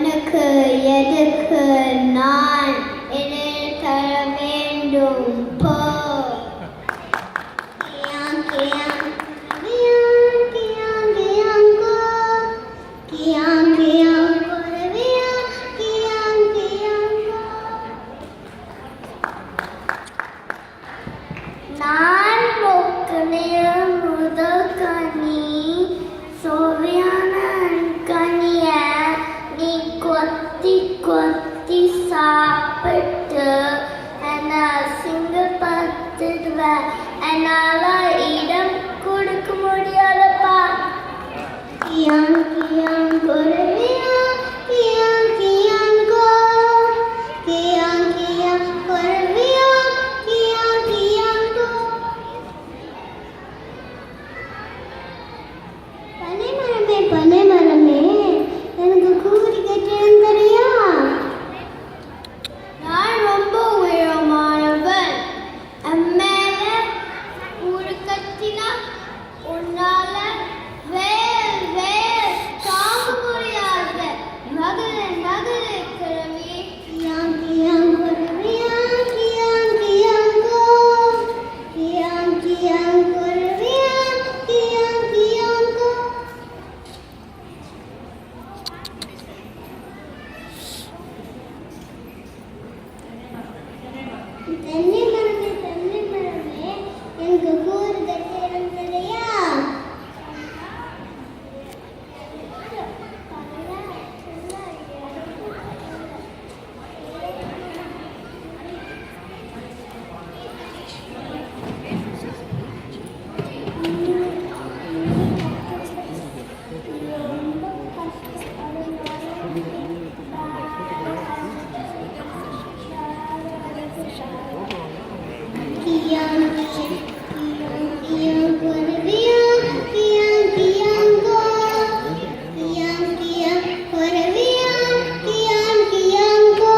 உனக்கு எதுக்கு நான் என்னை தர வேண்டும் போ. கியாங் கியாங் கியாங் கியாங் கியாங் கோ. கியாங் கியாங் குருவியா கியாங் கியாங் கோ. நான் போக்குனே முதல் கனி சோவியான கனிய நீ கொத்தி கொத்தி சாப்பிட்டு என்ன அசிங்கப்படுத்துவ. என்னால இடம் கொடுக்க முடியாதப்பா. கியாங் கியாங் குருவியா கியாங் கியாங் கோ. கியாங் கியாங் குருவியா கியாங் கியாங் கோ. பனைமரமே பனைமரமே எனக்கு கூறி கட்டிடம் தெரியா? நான் ரொம்ப உயரமானவன். அம்மேல கூறு கட்டினா உன்னால வேல் வேல் தாங்க முடியாது. நகரு நகரு குருவி. கியாங் கியாங் குருவியா கியாங் கியாங் கோ. கியாங் கியாங் குருவியா கியாங் கியாங் கோ. தென்னை மரமே எனக்கு கூறு கட்டிடம் தெரியா? கியாங் கியாங் குருவியா கியாங் கியாங் கோ. கியாங் கியாங் குருவியா கியாங் கியாங் கோ.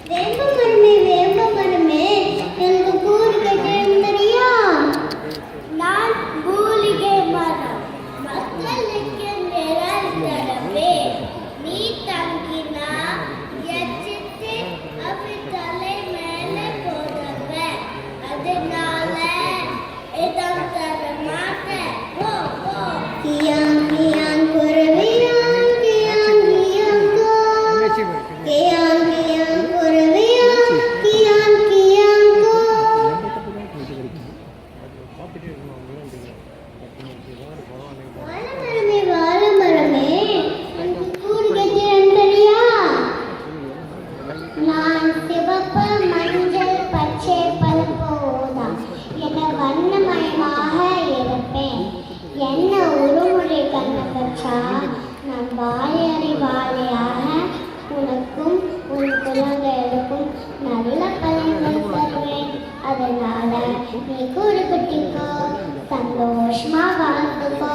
வேப்ப மரமே எனக்கு கூறு கட்டிடம் தெரியா? நான் மூலிகை மரம். மக்களுக்கு நிழல் தரவே நீ தங்கினா எச்சிட்டு அப்படி தலை மேலே போதவ. அதனால இடம் தர மாட்டேன். போ போ. கியாங் கியாங் குருவியா கியாங் கியாங் கோ. கியாங் கியாங் குருவியா கியாங் கியாங் கோ. வாழைமரமே எனக்கு கூறு கட்டிடம் தெரியா? நான் சிவப்பு மஞ்சள் பச்சை பழுப்போதா என வண்ணமயமாக இருப்பேன். என்ன ஒருமுறை கண்ண வச்சா நான் வாழையறி வாழையாக உனக்கும் உன் குழந்தைகளுக்கும் நல்ல பலன்கள் தருவேன். அதனால நீ கூறு கட்டிக்கோ, சந்தோஷமா வாழ்ந்துக்கோ.